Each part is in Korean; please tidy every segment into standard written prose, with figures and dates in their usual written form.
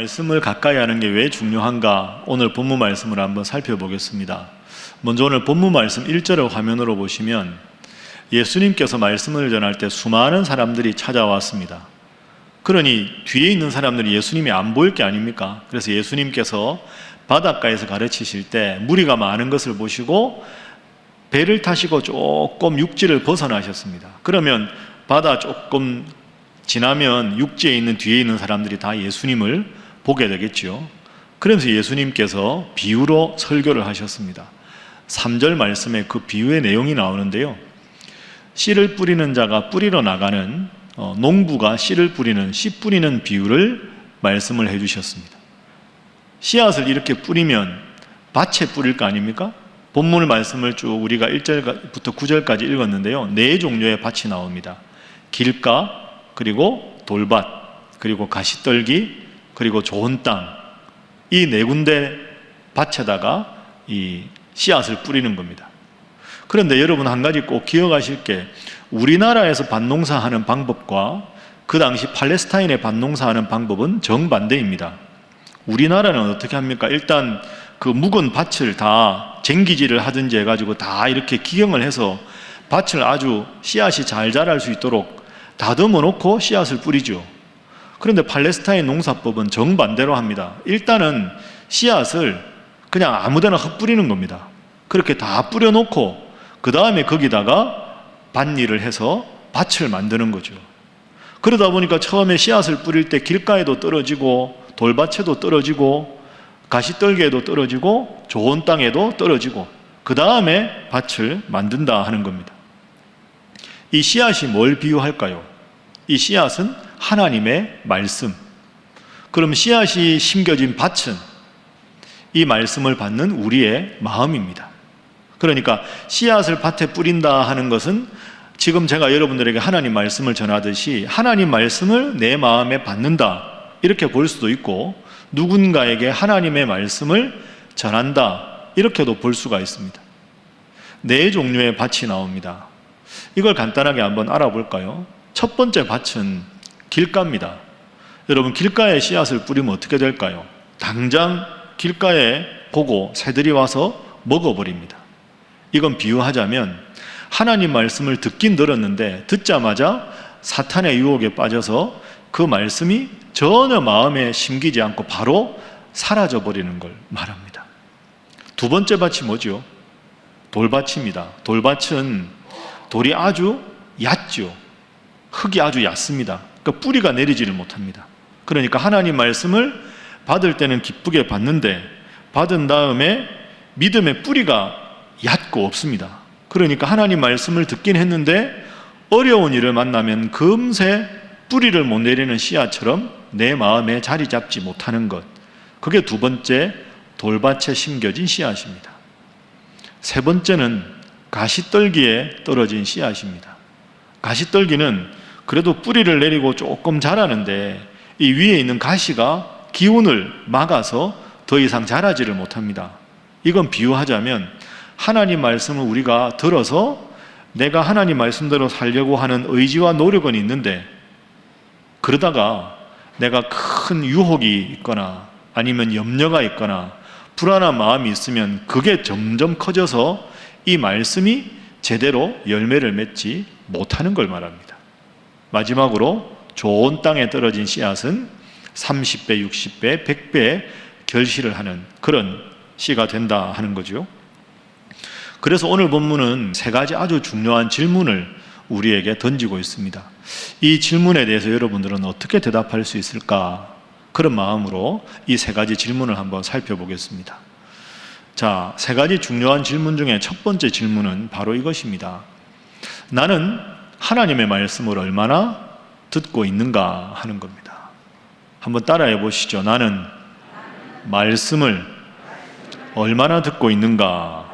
말씀을 가까이 하는 게 왜 중요한가? 오늘 본문 말씀을 한번 살펴보겠습니다. 먼저 오늘 본문 말씀 1절을 화면으로 보시면 예수님께서 말씀을 전할 때 수많은 사람들이 찾아왔습니다. 그러니 뒤에 있는 사람들이 예수님이 안 보일 게 아닙니까? 그래서 예수님께서 바닷가에서 가르치실 때 무리가 많은 것을 보시고 배를 타시고 조금 육지를 벗어나셨습니다. 그러면 바다 조금 지나면 육지에 있는 뒤에 있는 사람들이 다 예수님을 보게 되겠죠. 그러면서 예수님께서 비유로 설교를 하셨습니다. 3절 말씀에 그 비유의 내용이 나오는데요, 씨를 뿌리는 자가 뿌리러 나가는 농부가 씨를 뿌리는 씨 뿌리는 비유를 말씀을 해주셨습니다. 씨앗을 이렇게 뿌리면 밭에 뿌릴 거 아닙니까? 본문 말씀을 쭉 우리가 1절부터 9절까지 읽었는데요, 4종류의 밭이 나옵니다. 길가, 그리고 돌밭, 그리고 가시떨기, 그리고 좋은 땅, 이 4군데 밭에다가 이 씨앗을 뿌리는 겁니다. 그런데 여러분 한 가지 꼭 기억하실 게, 우리나라에서 밭농사하는 방법과 그 당시 팔레스타인의 밭농사하는 방법은 정반대입니다. 우리나라는 어떻게 합니까? 일단 그 묵은 밭을 다 쟁기질을 하든지 해가지고 다 이렇게 기경을 해서 밭을 아주 씨앗이 잘 자랄 수 있도록 다듬어 놓고 씨앗을 뿌리죠. 그런데 팔레스타인 농사법은 정반대로 합니다. 일단은 씨앗을 그냥 아무데나 흙 뿌리는 겁니다. 그렇게 다 뿌려놓고 그 다음에 거기다가 밭일을 해서 밭을 만드는 거죠. 그러다 보니까 처음에 씨앗을 뿌릴 때 길가에도 떨어지고 돌밭에도 떨어지고 가시떨기에도 떨어지고 좋은 땅에도 떨어지고 그 다음에 밭을 만든다 하는 겁니다. 이 씨앗이 뭘 비유할까요? 이 씨앗은 하나님의 말씀. 그럼 씨앗이 심겨진 밭은 이 말씀을 받는 우리의 마음입니다. 그러니까 씨앗을 밭에 뿌린다 하는 것은 지금 제가 여러분들에게 하나님 말씀을 전하듯이 하나님 말씀을 내 마음에 받는다, 이렇게 볼 수도 있고, 누군가에게 하나님의 말씀을 전한다, 이렇게도 볼 수가 있습니다. 4종류의 밭이 나옵니다. 이걸 간단하게 한번 알아볼까요? 첫 번째 밭은 길가입니다. 여러분, 길가에 씨앗을 뿌리면 어떻게 될까요? 당장 길가에 보고 새들이 와서 먹어버립니다. 이건 비유하자면 하나님 말씀을 듣긴 들었는데 듣자마자 사탄의 유혹에 빠져서 그 말씀이 전혀 마음에 심기지 않고 바로 사라져버리는 걸 말합니다. 두 번째 밭이 뭐죠? 돌밭입니다. 돌밭은 돌이 아주 얕죠. 흙이 아주 얕습니다. 그러니까 뿌리가 내리지를 못합니다. 그러니까 하나님 말씀을 받을 때는 기쁘게 받는데 받은 다음에 믿음의 뿌리가 얕고 없습니다. 그러니까 하나님 말씀을 듣긴 했는데 어려운 일을 만나면 금세 뿌리를 못 내리는 씨앗처럼 내 마음에 자리 잡지 못하는 것, 그게 두 번째 돌밭에 심겨진 씨앗입니다. 세 번째는 가시떨기에 떨어진 씨앗입니다. 가시떨기는 그래도 뿌리를 내리고 조금 자라는데 이 위에 있는 가시가 기운을 막아서 더 이상 자라지를 못합니다. 이건 비유하자면 하나님 말씀을 우리가 들어서 내가 하나님 말씀대로 살려고 하는 의지와 노력은 있는데, 그러다가 내가 큰 유혹이 있거나 아니면 염려가 있거나 불안한 마음이 있으면 그게 점점 커져서 이 말씀이 제대로 열매를 맺지 못하는 걸 말합니다. 마지막으로 좋은 땅에 떨어진 씨앗은 30배, 60배, 100배 결실을 하는 그런 씨가 된다 하는 거죠. 그래서 오늘 본문은 3가지 아주 중요한 질문을 우리에게 던지고 있습니다. 이 질문에 대해서 여러분들은 어떻게 대답할 수 있을까? 그런 마음으로 이 3가지 질문을 한번 살펴보겠습니다. 자, 3가지 중요한 질문 중에 첫 번째 질문은 바로 이것입니다. 나는 하나님의 말씀을 얼마나 듣고 있는가 하는 겁니다. 한번 따라해 보시죠. 나는 말씀을 얼마나 듣고 있는가?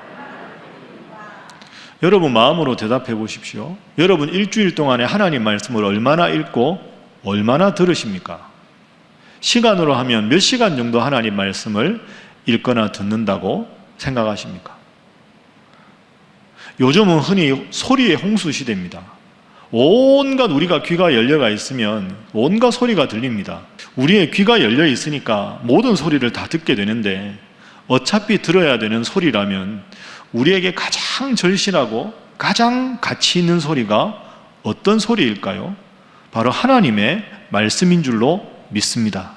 여러분 마음으로 대답해 보십시오. 여러분 일주일 동안에 하나님 말씀을 얼마나 읽고 얼마나 들으십니까? 시간으로 하면 몇 시간 정도 하나님 말씀을 읽거나 듣는다고 생각하십니까? 요즘은 흔히 소리의 홍수 시대입니다. 온갖 우리가 귀가 열려가 있으면 온갖 소리가 들립니다. 우리의 귀가 열려 있으니까 모든 소리를 다 듣게 되는데, 어차피 들어야 되는 소리라면 우리에게 가장 절실하고 가장 가치 있는 소리가 어떤 소리일까요? 바로 하나님의 말씀인 줄로 믿습니다.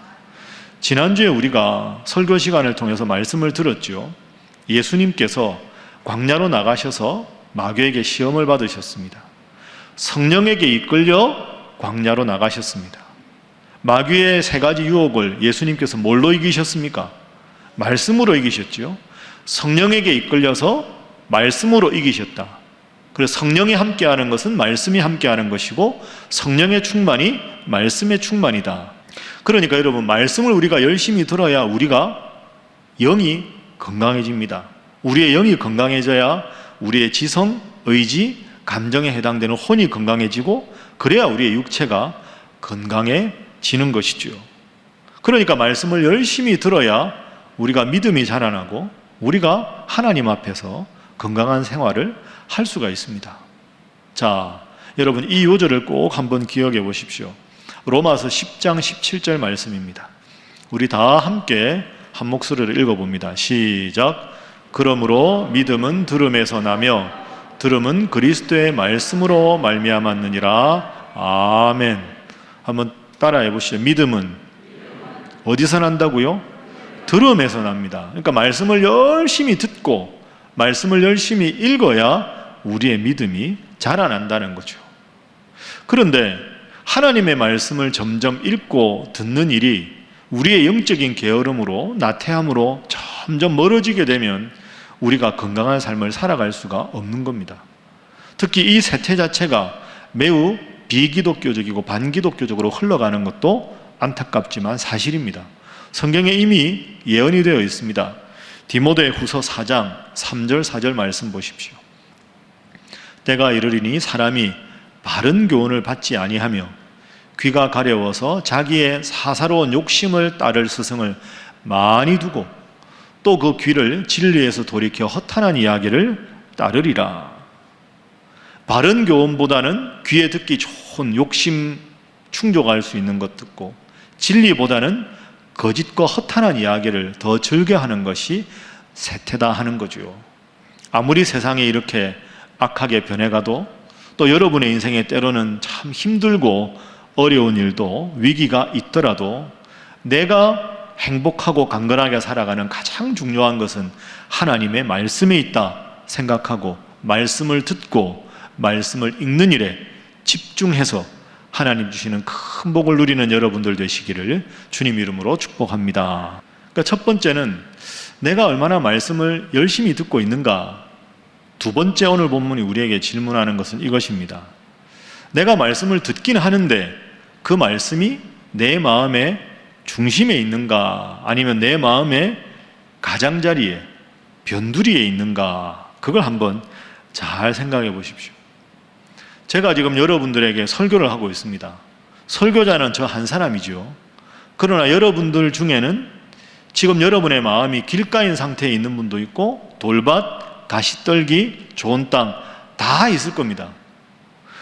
지난주에 우리가 설교 시간을 통해서 말씀을 들었죠. 예수님께서 광야로 나가셔서 마귀에게 시험을 받으셨습니다. 성령에게 이끌려 광야로 나가셨습니다. 마귀의 세 가지 유혹을 예수님께서 뭘로 이기셨습니까? 말씀으로 이기셨죠. 성령에게 이끌려서 말씀으로 이기셨다. 그래서 성령이 함께하는 것은 말씀이 함께하는 것이고, 성령의 충만이 말씀의 충만이다. 그러니까 여러분, 말씀을 우리가 열심히 들어야 우리가 영이 건강해집니다. 우리의 영이 건강해져야 우리의 지성, 의지, 감정에 해당되는 혼이 건강해지고, 그래야 우리의 육체가 건강해지는 것이죠. 그러니까 말씀을 열심히 들어야 우리가 믿음이 자라나고 우리가 하나님 앞에서 건강한 생활을 할 수가 있습니다. 자, 여러분, 이 요절을 꼭 한번 기억해 보십시오. 로마서 10장 17절 말씀입니다. 우리 다 함께 한 목소리로 읽어봅니다. 시작. 그러므로 믿음은 들음에서 나며 들음은 그리스도의 말씀으로 말미암았느니라. 아멘. 한번 따라해 보시죠. 믿음은 어디서 난다고요? 들음에서 납니다. 그러니까 말씀을 열심히 듣고 말씀을 열심히 읽어야 우리의 믿음이 자라난다는 거죠. 그런데 하나님의 말씀을 점점 읽고 듣는 일이 우리의 영적인 게으름으로, 나태함으로 점점 멀어지게 되면 우리가 건강한 삶을 살아갈 수가 없는 겁니다. 특히 이 세태 자체가 매우 비기독교적이고 반기독교적으로 흘러가는 것도 안타깝지만 사실입니다. 성경에 이미 예언이 되어 있습니다. 디모데 후서 4장 3절 4절 말씀 보십시오. 때가 이르리니 사람이 바른 교훈을 받지 아니하며 귀가 가려워서 자기의 사사로운 욕심을 따를 스승을 많이 두고 또 그 귀를 진리에서 돌이켜 허탄한 이야기를 따르리라. 바른 교훈보다는 귀에 듣기 좋은 욕심 충족할 수 있는 것 듣고, 진리보다는 거짓과 허탄한 이야기를 더 즐겨하는 것이 세태다 하는 거죠. 아무리 세상이 이렇게 악하게 변해가도 또 여러분의 인생에 때로는 참 힘들고 어려운 일도 위기가 있더라도 내가 행복하고 강건하게 살아가는 가장 중요한 것은 하나님의 말씀에 있다 생각하고 말씀을 듣고 말씀을 읽는 일에 집중해서 하나님 주시는 큰 복을 누리는 여러분들 되시기를 주님 이름으로 축복합니다. 그러니까 첫 번째는 내가 얼마나 말씀을 열심히 듣고 있는가. 두 번째, 오늘 본문이 우리에게 질문하는 것은 이것입니다. 내가 말씀을 듣긴 하는데 그 말씀이 내 마음의 중심에 있는가, 아니면 내 마음의 가장자리에, 변두리에 있는가, 그걸 한번 잘 생각해 보십시오. 제가 지금 여러분들에게 설교를 하고 있습니다. 설교자는 저 한 사람이죠. 그러나 여러분들 중에는 지금 여러분의 마음이 길가인 상태에 있는 분도 있고 돌밭, 가시떨기, 좋은 땅 다 있을 겁니다.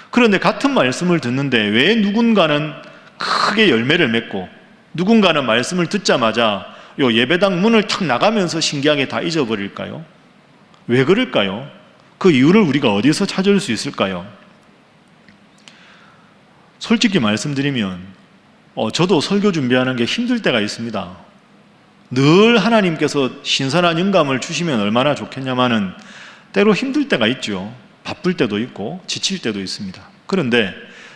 그런데 같은 말씀을 듣는데 왜 누군가는 크게 열매를 맺고 누군가는 말씀을 듣자마자 요 예배당 문을 탁 나가면서 신기하게 다 잊어버릴까요? 왜 그럴까요? 그 이유를 우리가 어디서 찾을 수 있을까요? 솔직히 말씀드리면 저도 설교 준비하는 게 힘들 때가 있습니다. 늘 하나님께서 신선한 영감을 주시면 얼마나 좋겠냐마는 때로 힘들 때가 있죠. 바쁠 때도 있고 지칠 때도 있습니다. 그런데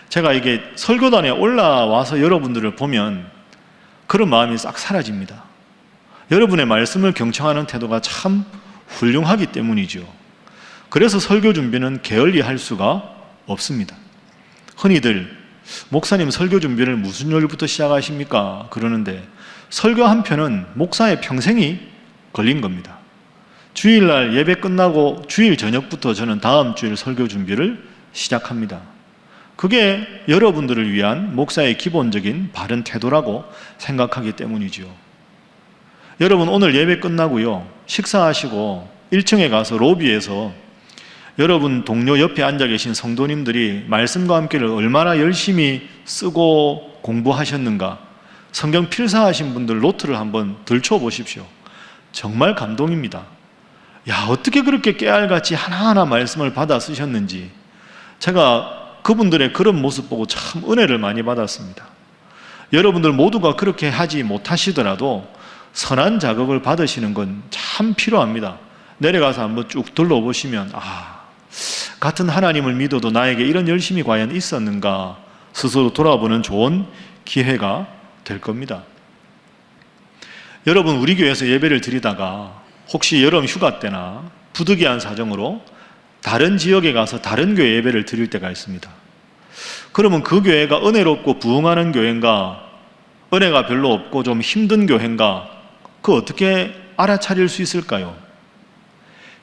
제가 이게 설교단에 올라와서 여러분들을 보면 그런 마음이 싹 사라집니다. 여러분의 말씀을 경청하는 태도가 참 훌륭하기 때문이죠. 그래서 설교 준비는 게을리 할 수가 없습니다. 흔히들 목사님 설교 준비를 무슨 요일부터 시작하십니까? 그러는데 설교 한 편은 목사의 평생이 걸린 겁니다. 주일날 예배 끝나고 주일 저녁부터 저는 다음 주일 설교 준비를 시작합니다. 그게 여러분들을 위한 목사의 기본적인 바른 태도라고 생각하기 때문이죠. 여러분 오늘 예배 끝나고요, 식사하시고 1층에 가서 로비에서 여러분 동료 옆에 앉아 계신 성도님들이 말씀과 함께를 얼마나 열심히 쓰고 공부하셨는가, 성경 필사하신 분들 노트를 한번 들춰 보십시오. 정말 감동입니다. 야, 어떻게 그렇게 깨알같이 하나하나 말씀을 받아 쓰셨는지, 제가 그분들의 그런 모습 보고 참 은혜를 많이 받았습니다. 여러분들 모두가 그렇게 하지 못하시더라도 선한 자극을 받으시는 건 참 필요합니다. 내려가서 한번 쭉 둘러보시면, 같은 하나님을 믿어도 나에게 이런 열심이 과연 있었는가 스스로 돌아보는 좋은 기회가 될 겁니다. 여러분, 우리 교회에서 예배를 드리다가 혹시 여름 휴가 때나 부득이한 사정으로 다른 지역에 가서 다른 교회 예배를 드릴 때가 있습니다. 그러면 그 교회가 은혜롭고 부흥하는 교회인가, 은혜가 별로 없고 좀 힘든 교회인가, 그거 어떻게 알아차릴 수 있을까요?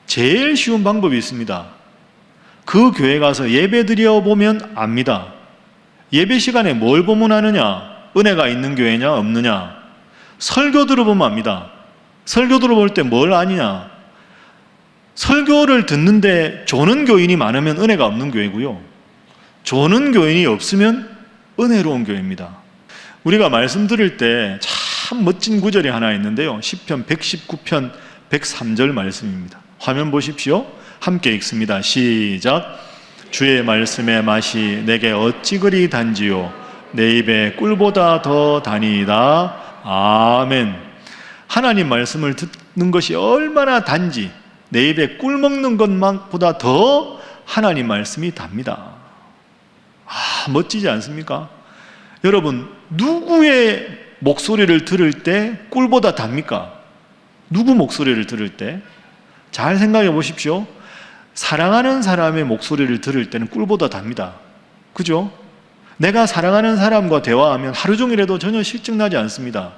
제일 쉬운 방법이 있습니다. 그 교회 가서 예배 드려보면 압니다. 예배 시간에 뭘 보면 아느냐? 은혜가 있는 교회냐 없느냐? 설교 들어보면 압니다. 설교 들어볼 때 뭘 아니냐? 설교를 듣는데 조는 교인이 많으면 은혜가 없는 교회고요, 조는 교인이 없으면 은혜로운 교회입니다. 우리가 말씀 드릴 때 참 멋진 구절이 하나 있는데요, 시편 119편 103절 말씀입니다. 화면 보십시오. 함께 읽습니다. 시작. 주의 말씀의 맛이 내게 어찌 그리 단지요, 내 입에 꿀보다 더 다니이다. 아멘. 하나님 말씀을 듣는 것이 얼마나 단지, 내 입에 꿀 먹는 것만보다 더 하나님 말씀이 답니다. 멋지지 않습니까? 여러분, 누구의 목소리를 들을 때 꿀보다 답니까? 누구 목소리를 들을 때? 잘 생각해 보십시오. 사랑하는 사람의 목소리를 들을 때는 꿀보다 답니다. 그죠? 내가 사랑하는 사람과 대화하면 하루 종일해도 전혀 실증나지 않습니다.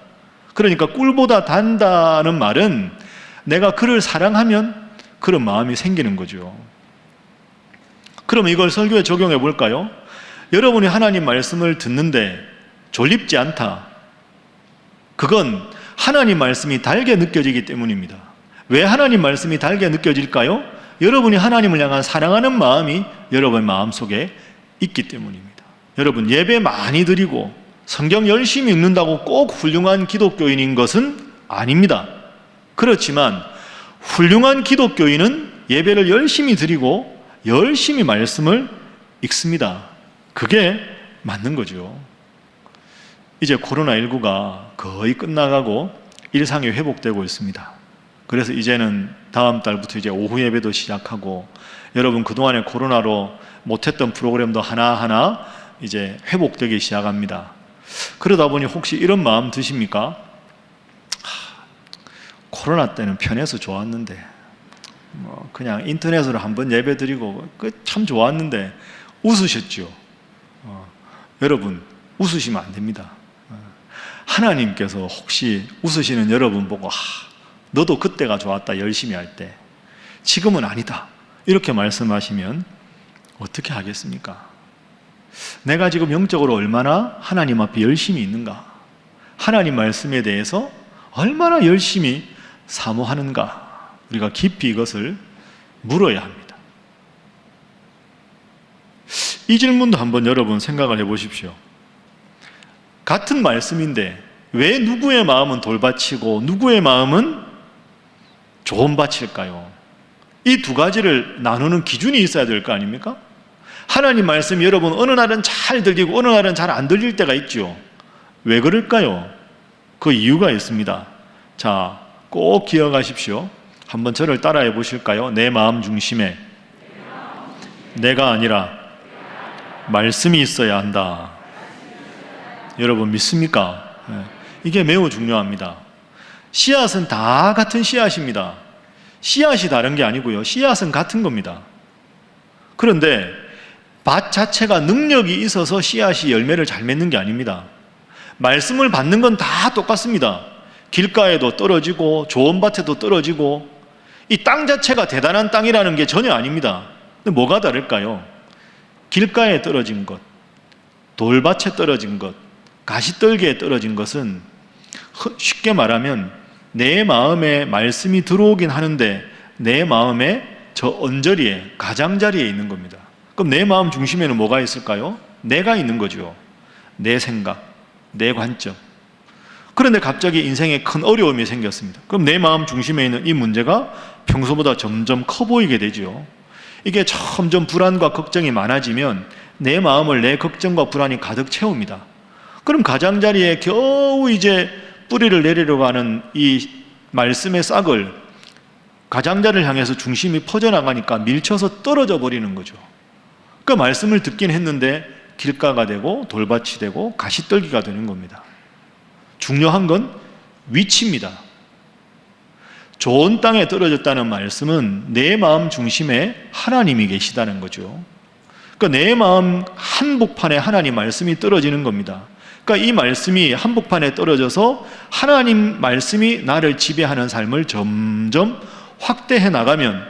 그러니까 꿀보다 단다는 말은 내가 그를 사랑하면 그런 마음이 생기는 거죠. 그럼 이걸 설교에 적용해 볼까요? 여러분이 하나님 말씀을 듣는데 졸립지 않다. 그건 하나님 말씀이 달게 느껴지기 때문입니다. 왜 하나님 말씀이 달게 느껴질까요? 여러분이 하나님을 향한 사랑하는 마음이 여러분 마음속에 있기 때문입니다. 여러분, 예배 많이 드리고 성경 열심히 읽는다고 꼭 훌륭한 기독교인인 것은 아닙니다. 그렇지만 훌륭한 기독교인은 예배를 열심히 드리고 열심히 말씀을 읽습니다. 그게 맞는 거죠. 이제 코로나19가 거의 끝나가고 일상이 회복되고 있습니다. 그래서 이제는 다음 달부터 이제 오후 예배도 시작하고, 여러분 그동안에 코로나로 못했던 프로그램도 하나하나 이제 회복되기 시작합니다. 그러다 보니 혹시 이런 마음 드십니까? 코로나 때는 편해서 좋았는데, 그냥 인터넷으로 한번 예배 드리고 참 좋았는데, 웃으셨죠? 여러분, 웃으시면 안 됩니다. 하나님께서 혹시 웃으시는 여러분 보고 너도 그때가 좋았다, 열심히 할 때. 지금은 아니다, 이렇게 말씀하시면 어떻게 하겠습니까? 내가 지금 영적으로 얼마나 하나님 앞에 열심히 있는가, 하나님 말씀에 대해서 얼마나 열심히 사모하는가, 우리가 깊이 이것을 물어야 합니다. 이 질문도 한번 여러분 생각을 해보십시오. 같은 말씀인데 왜 누구의 마음은 돌밭이고 누구의 마음은 좋은 밭일까요? 이 두 가지를 나누는 기준이 있어야 될 거 아닙니까? 하나님 말씀이 여러분 어느 날은 잘 들리고 어느 날은 잘 안 들릴 때가 있죠. 왜 그럴까요? 그 이유가 있습니다. 자, 꼭 기억하십시오. 한번 저를 따라해 보실까요? 내 마음 중심에 내가 아니라 말씀이 있어야 한다. 여러분 믿습니까? 이게 매우 중요합니다. 씨앗은 다 같은 씨앗입니다. 씨앗이 다른 게 아니고요, 씨앗은 같은 겁니다. 그런데 밭 자체가 능력이 있어서 씨앗이 열매를 잘 맺는 게 아닙니다. 말씀을 받는 건 다 똑같습니다. 길가에도 떨어지고 좋은 밭에도 떨어지고, 이 땅 자체가 대단한 땅이라는 게 전혀 아닙니다. 근데 뭐가 다를까요? 길가에 떨어진 것, 돌밭에 떨어진 것, 가시떨기에 떨어진 것은 쉽게 말하면 내 마음에 말씀이 들어오긴 하는데 내 마음에 저 언저리에, 가장자리에 있는 겁니다. 그럼 내 마음 중심에는 뭐가 있을까요? 내가 있는 거죠. 내 생각, 내 관점. 그런데 갑자기 인생에 큰 어려움이 생겼습니다. 그럼 내 마음 중심에 있는 이 문제가 평소보다 점점 커 보이게 되죠. 이게 점점 불안과 걱정이 많아지면 내 마음을 내 걱정과 불안이 가득 채웁니다. 그럼 가장자리에 겨우 이제 뿌리를 내리려고 하는 이 말씀의 싹을 가장자리를 향해서 중심이 퍼져나가니까 밀쳐서 떨어져 버리는 거죠. 그 말씀을 듣긴 했는데 길가가 되고 돌밭이 되고 가시떨기가 되는 겁니다. 중요한 건 위치입니다. 좋은 땅에 떨어졌다는 말씀은 내 마음 중심에 하나님이 계시다는 거죠. 그러니까 내 마음 한복판에 하나님 말씀이 떨어지는 겁니다. 그러니까 이 말씀이 한복판에 떨어져서 하나님 말씀이 나를 지배하는 삶을 점점 확대해 나가면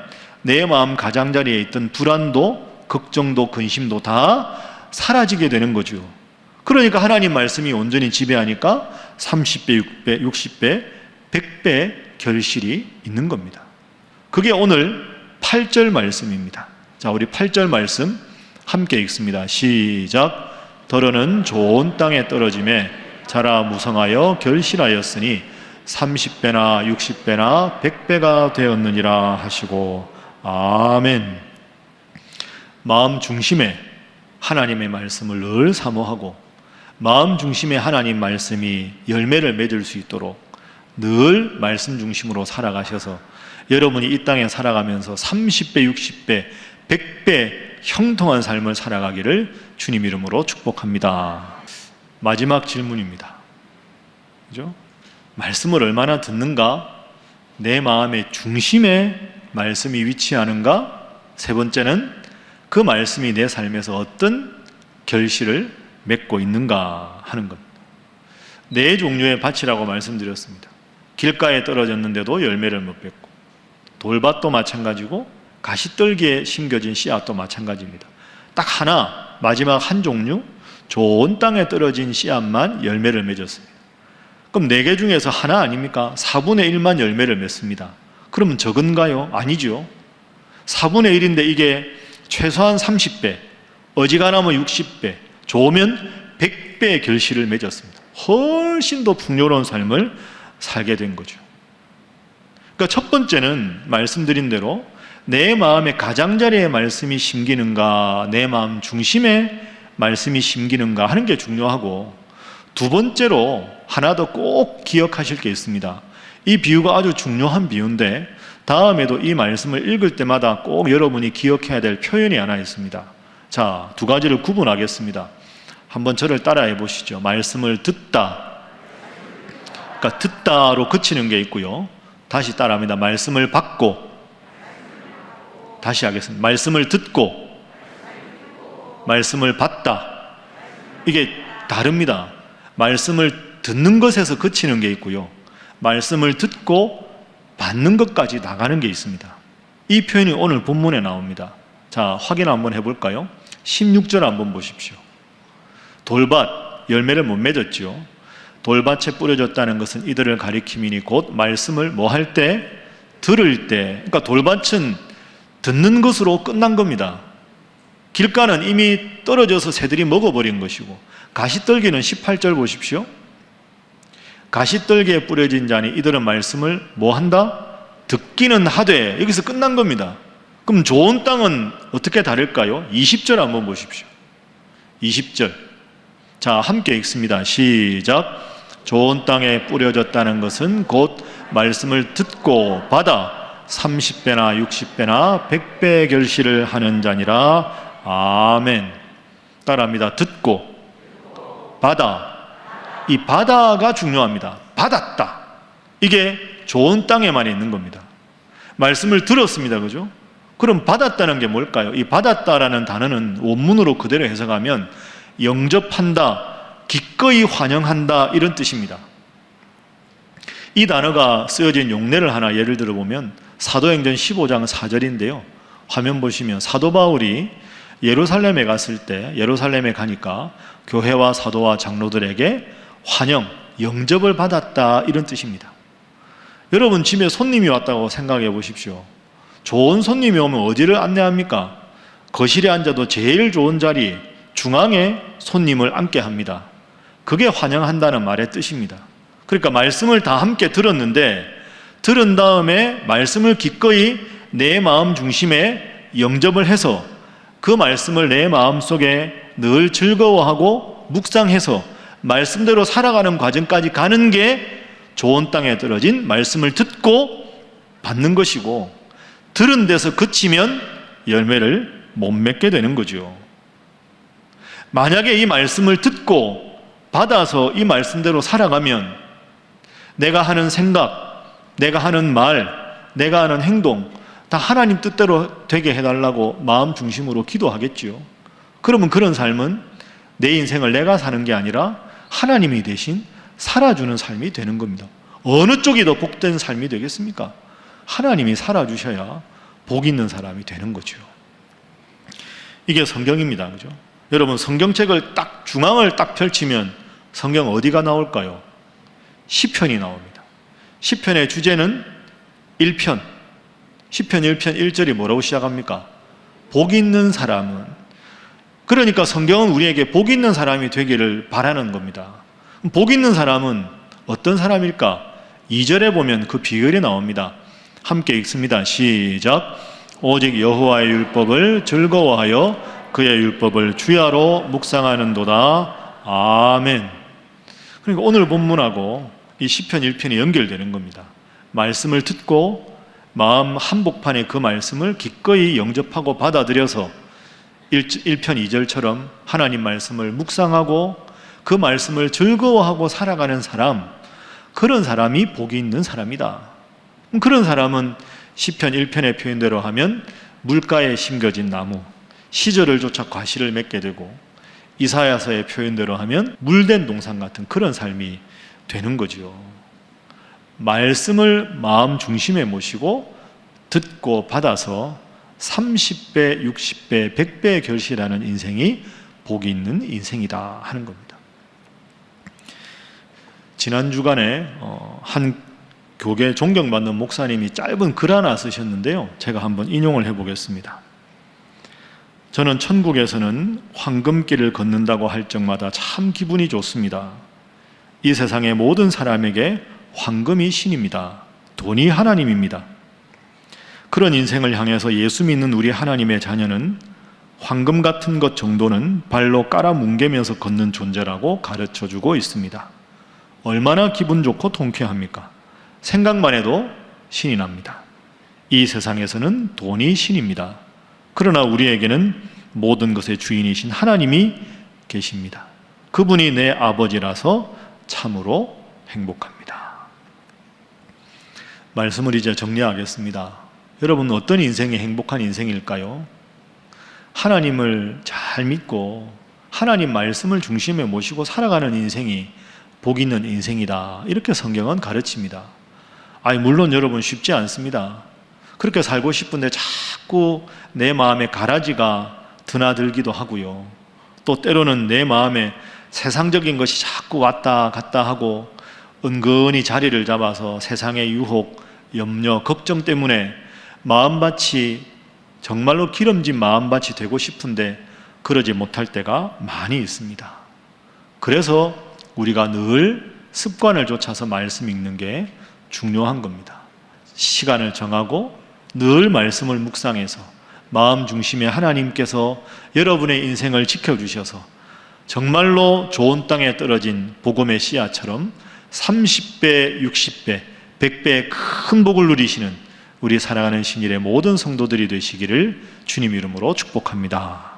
내 마음 가장자리에 있던 불안도, 걱정도, 근심도 다 사라지게 되는 거죠. 그러니까 하나님 말씀이 온전히 지배하니까 30배, 60배, 60배, 100배 결실이 있는 겁니다. 그게 오늘 8절 말씀입니다. 자, 우리 8절 말씀 함께 읽습니다. 시작. 더러는 좋은 땅에 떨어짐에 자라 무성하여 결실하였으니 30배나 60배나 100배가 되었느니라 하시고 아멘. 마음 중심에 하나님의 말씀을 늘 사모하고 마음 중심에 하나님 말씀이 열매를 맺을 수 있도록 늘 말씀 중심으로 살아가셔서 여러분이 이 땅에 살아가면서 30배, 60배, 100배 형통한 삶을 살아가기를 주님 이름으로 축복합니다. 마지막 질문입니다. 그죠? 말씀을 얼마나 듣는가? 내 마음의 중심에 말씀이 위치하는가? 세 번째는 그 말씀이 내 삶에서 어떤 결실을 맺고 있는가 하는 겁니다. 네 종류의 밭이라고 말씀드렸습니다. 길가에 떨어졌는데도 열매를 못 맺고, 돌밭도 마찬가지고 가시떨기에 심겨진 씨앗도 마찬가지입니다. 딱 하나, 마지막 한 종류, 좋은 땅에 떨어진 씨앗만 열매를 맺었습니다. 그럼 4개 중에서 하나 아닙니까? 4분의 1만 열매를 맺습니다. 그러면 적은가요? 아니죠. 4분의 1인데 이게 최소한 30배, 어지간하면 60배, 좋으면 100배의 결실을 맺었습니다. 훨씬 더 풍요로운 삶을 살게 된 거죠. 그러니까 첫 번째는 말씀드린 대로 내 마음의 가장자리에 말씀이 심기는가, 내 마음 중심에 말씀이 심기는가 하는 게 중요하고, 두 번째로 하나 더 꼭 기억하실 게 있습니다. 이 비유가 아주 중요한 비유인데 다음에도 이 말씀을 읽을 때마다 꼭 여러분이 기억해야 될 표현이 하나 있습니다. 자, 두 가지를 구분하겠습니다. 한번 저를 따라해 보시죠. 말씀을 듣다. 그러니까 듣다로 그치는 게 있고요. 다시 따라합니다. 말씀을 받고. 다시 하겠습니다. 말씀을 듣고. 말씀을 받다. 이게 다릅니다. 말씀을 듣는 것에서 그치는 게 있고요. 말씀을 듣고 받는 것까지 나가는 게 있습니다. 이 표현이 오늘 본문에 나옵니다. 자, 확인 한번 해볼까요? 16절 한번 보십시오. 돌밭, 열매를 못 맺었죠. 돌밭에 뿌려졌다는 것은 이들을 가리킴이니 곧 말씀을 뭐 할 때? 들을 때. 그러니까 돌밭은 듣는 것으로 끝난 겁니다. 길가는 이미 떨어져서 새들이 먹어버린 것이고, 가시떨기는 18절 보십시오. 가시떨기에 뿌려진 자니 이들은 말씀을 뭐 한다? 듣기는 하되. 여기서 끝난 겁니다. 그럼 좋은 땅은 어떻게 다를까요? 20절 한번 보십시오. 20절. 자, 함께 읽습니다. 시작. 좋은 땅에 뿌려졌다는 것은 곧 말씀을 듣고 받아 30배나 60배나 100배의 결실을 하는 자니라. 아멘. 따라합니다. 듣고 받아. 이 받아가 중요합니다. 받았다. 이게 좋은 땅에만 있는 겁니다. 말씀을 들었습니다. 그죠? 그럼 받았다는 게 뭘까요? 이 받았다라는 단어는 원문으로 그대로 해석하면 영접한다, 기꺼이 환영한다 이런 뜻입니다. 이 단어가 쓰여진 용례를 하나 예를 들어보면 사도행전 15장 4절인데요. 화면 보시면 사도 바울이 예루살렘에 갔을 때, 예루살렘에 가니까 교회와 사도와 장로들에게 환영, 영접을 받았다 이런 뜻입니다. 여러분 집에 손님이 왔다고 생각해 보십시오. 좋은 손님이 오면 어디를 안내합니까? 거실에 앉아도 제일 좋은 자리 중앙에 손님을 앉게 합니다. 그게 환영한다는 말의 뜻입니다. 그러니까 말씀을 다 함께 들었는데 들은 다음에 말씀을 기꺼이 내 마음 중심에 영접을 해서 그 말씀을 내 마음속에 늘 즐거워하고 묵상해서 말씀대로 살아가는 과정까지 가는 게 좋은 땅에 떨어진 말씀을 듣고 받는 것이고, 들은 데서 그치면 열매를 못 맺게 되는 거죠. 만약에 이 말씀을 듣고 받아서 이 말씀대로 살아가면 내가 하는 생각, 내가 하는 말, 내가 하는 행동 다 하나님 뜻대로 되게 해달라고 마음 중심으로 기도하겠지요. 그러면 그런 삶은 내 인생을 내가 사는 게 아니라 하나님이 대신 살아주는 삶이 되는 겁니다. 어느 쪽이 더 복된 삶이 되겠습니까? 하나님이 살아주셔야 복 있는 사람이 되는 거죠. 이게 성경입니다. 그죠? 여러분, 성경책을 딱 중앙을 딱 펼치면 성경 어디가 나올까요? 시편이 나옵니다. 시편의 주제는 1편. 시편 1편 1절이 뭐라고 시작합니까? 복 있는 사람은. 그러니까 성경은 우리에게 복 있는 사람이 되기를 바라는 겁니다. 복 있는 사람은 어떤 사람일까? 2절에 보면 그 비결이 나옵니다. 함께 읽습니다. 시작. 오직 여호와의 율법을 즐거워하여 그의 율법을 주야로 묵상하는도다. 아멘. 그러니까 오늘 본문하고 이 시편 1편이 연결되는 겁니다. 말씀을 듣고 마음 한복판에 그 말씀을 기꺼이 영접하고 받아들여서 1편 2절처럼 하나님 말씀을 묵상하고 그 말씀을 즐거워하고 살아가는 사람, 그런 사람이 복이 있는 사람이다. 그런 사람은 시편 1편의 표현대로 하면 물가에 심겨진 나무, 시절을 쫓아 과실을 맺게 되고, 이사야서의 표현대로 하면 물된 동산 같은 그런 삶이 되는 거죠. 말씀을 마음 중심에 모시고 듣고 받아서 30배, 60배, 100배의 결실하는 인생이 복이 있는 인생이다 하는 겁니다. 지난 주간에 한 교계 존경받는 목사님이 짧은 글 하나 쓰셨는데요, 제가 한번 인용을 해보겠습니다. 저는 천국에서는 황금길을 걷는다고 할 적마다 참 기분이 좋습니다. 이 세상의 모든 사람에게 황금이 신입니다. 돈이 하나님입니다. 그런 인생을 향해서 예수 믿는 우리 하나님의 자녀는 황금 같은 것 정도는 발로 깔아 뭉개면서 걷는 존재라고 가르쳐주고 있습니다. 얼마나 기분 좋고 통쾌합니까? 생각만 해도 신이 납니다. 이 세상에서는 돈이 신입니다. 그러나 우리에게는 모든 것의 주인이신 하나님이 계십니다. 그분이 내 아버지라서 참으로 행복합니다. 말씀을 이제 정리하겠습니다. 여러분은 어떤 인생이 행복한 인생일까요? 하나님을 잘 믿고 하나님 말씀을 중심에 모시고 살아가는 인생이 복 있는 인생이다, 이렇게 성경은 가르칩니다. 물론 여러분 쉽지 않습니다. 그렇게 살고 싶은데 자꾸 내 마음에 가라지가 드나들기도 하고요. 또 때로는 내 마음에 세상적인 것이 자꾸 왔다 갔다 하고 은근히 자리를 잡아서 세상의 유혹, 염려, 걱정 때문에 마음밭이 정말로 기름진 마음밭이 되고 싶은데 그러지 못할 때가 많이 있습니다. 그래서 우리가 늘 습관을 쫓아서 말씀 읽는 게 중요한 겁니다. 시간을 정하고 늘 말씀을 묵상해서 마음 중심에 하나님께서 여러분의 인생을 지켜주셔서 정말로 좋은 땅에 떨어진 복음의 씨앗처럼 30배, 60배, 100배의 큰 복을 누리시는 우리 사랑하는 신일의 모든 성도들이 되시기를 주님 이름으로 축복합니다.